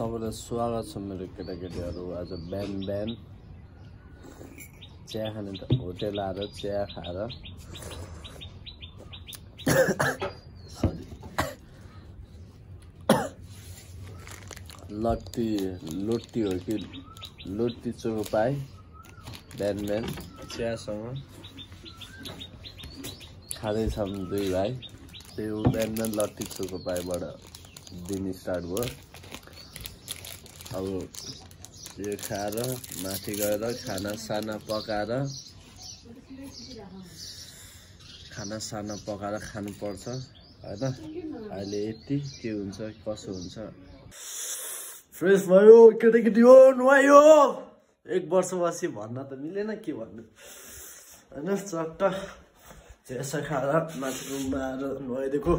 सबैलाई स्वागत छ मेरो केटाकेटीहरू। आज बिहान बिहान चिया खाने होटेल आएर चिया खाएर लोटी हो कि लोटी चोको पाए बिहान बिहान चियासँग खाँदैछौँ दुई भाइ। त्यो बिहान बिहान लट्टी चोको पाएबाट दिन स्टार्ट भयो। अब यो खाएर माथि गएर खानासाना पकाएर खानुपर्छ हैन। अहिले यति के हुन्छ कसो हुन्छ। फ्रेस भयो केटाकेटी हो, नुहायो। 1 वर्षपछि भन्न त मिलेन के भन्नु हैन। चट्ट चिया खाएर माथि रुममा आएर नुहाइदिएको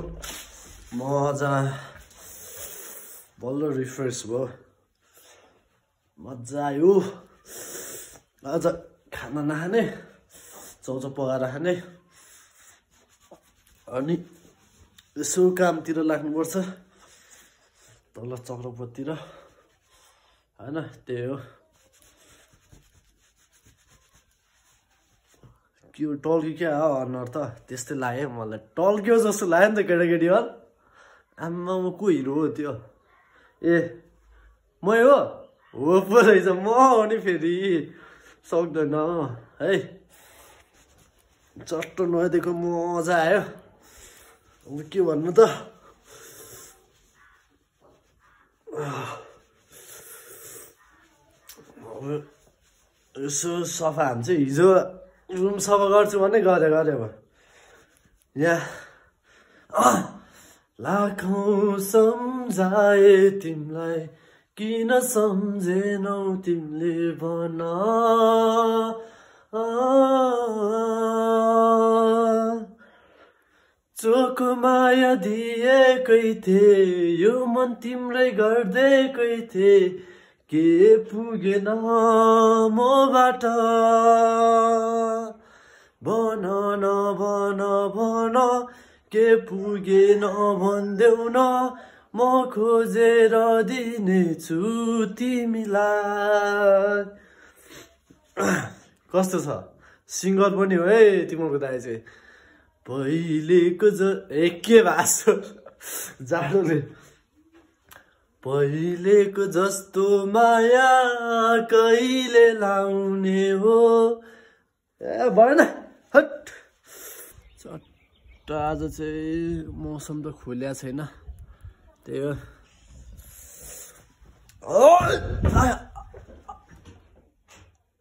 मजा बल्ल रिफ्रेस भयो, मजा आयो। आज खाना नखाने चौचो पकाएर खाने अनि यसो कामतिर लाग्नुपर्छ तल चक्रपतिर हैन। त्यही हो। के टल्क्यो क्या हो अनुहार त त्यस्तै लाग्यो मलाई। टल्क्यो जस्तो लाग्यो नि त केटाकेटी हो। आमा म को हिरो हो त्यो? ए मै हो पो रहेछ। म हो नि फेरि सक्दैन है। चट्ट नुहाइदिएको मजा आयो। अब के भन्नु त। यसो सफा हुन्छ। हिजो रुम सफा गर्छु भने गरे भयो यहाँ। लाखौं सम्झाए तिमीलाई किन सम्झेनौ तिमीले भन। चोको माया दिएकै थिए यो मन तिम्रै गर्दैकै थिए के पुगेन मबाट भन न भन भन के पुगेन भन्देऊ न म खोजेर दिनेछु तिमीलाई। कस्तो छ? सिङ्गर पनि हो है तिम्रो दाइ चाहिँ। पहिलेको के भाषो जाडोले पहिलेको जस्तो माया कहिले लाउने हो। ए भएन हट। चट्ट आज चाहिँ मौसम त खुल्या छैन। त्यही हो।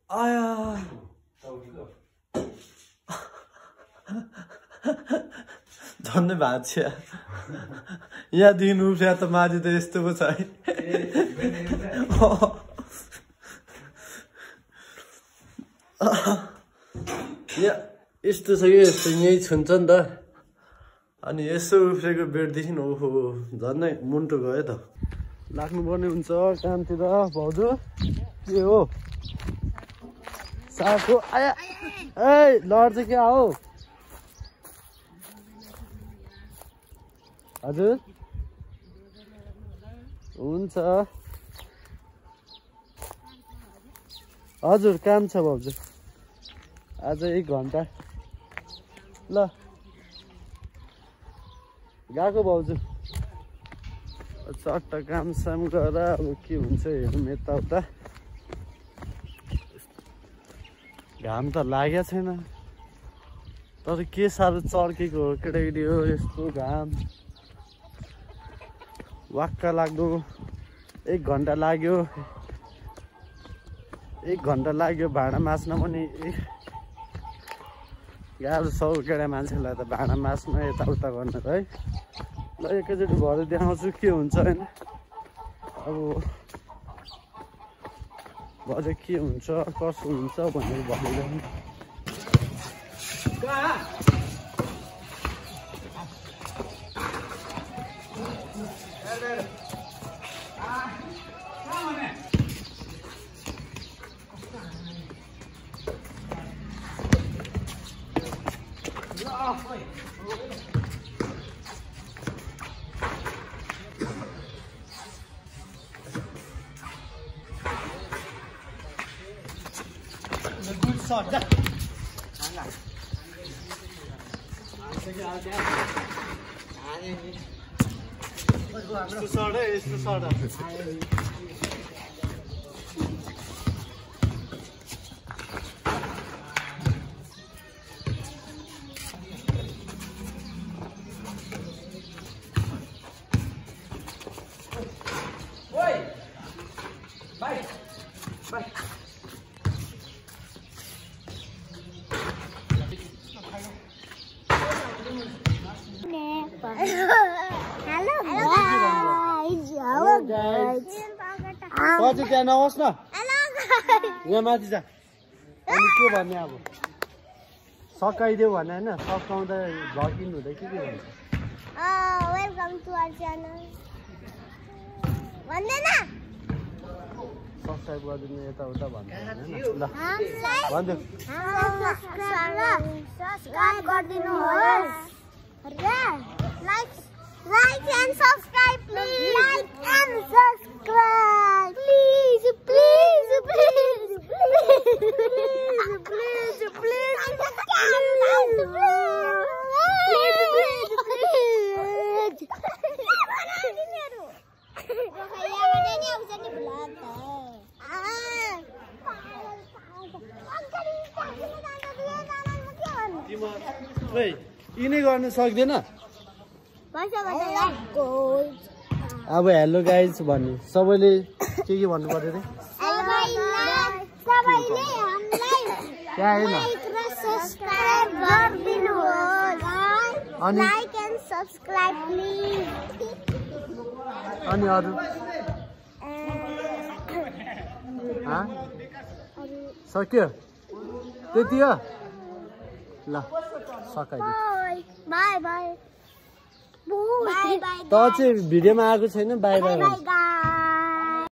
आया धन्य भएको छ यहाँ दिनु उफ्रिया त माझी त यस्तो पो छ है। यस्तो छ कि यस्तो यहीँ छुन्छ नि त। अनि यसो उफ्रेको बेडदेखि ओहो झन्नै मुन्टो गयो त। लाग्नुपर्ने हुन्छ कामतिर। भाउजू के हो साको आया ए लड्छ क्या हो? हजुर हुन्छ हजुर काम छ भाउजू। आज 1 घन्टा ल गएको भाउजू। चट्ट काम साम गरेर अब के हुन्छ हेरौँ यताउता। घाम त लागेको छैन तर के साह्रो चर्केको हो केटाकेटी हो। यस्तो घाम वाक्क लाग्दो। 1 घन्टा लाग्यो। 1 घन्टा लाग्यो भाँडा माझ्न पनि। गाह्रो छ केटा मान्छेलाई त भाँडा माझ्न यताउता गर्न त है। ल एकैचोटि भएर देखाउँछु के हुन्छ होइन। अब भरे के हुन्छ कसो हुन्छ भनेर भनिरहनु। सर्ट जा यस्तो सर्ट पछि त्यहाँ नहोस् न यहाँ माथि जा अनि के भन्ने अब सकाइदेऊ भने होइन सकाउँदा भ्लगिङ हुँदै के भन्छ वेलकम टु आवर च्यानल भन्दैन सब्स्क्राइब गरिदिनु यताउता भन्दैन ल भन्दै सब्स्क्राइब गरिदिनुहोस् र like and subscribe please like and subscribe please please please please please यिनै गर्न सक्दैन अब हेलो गाइज भन्ने सबैले के भन्नु पर्यो रे अनि अरू सक्यो त्यति हो ल सकाइदियो बाई बाई त चाहिँ भिडियोमा आएको छैन बाई बाई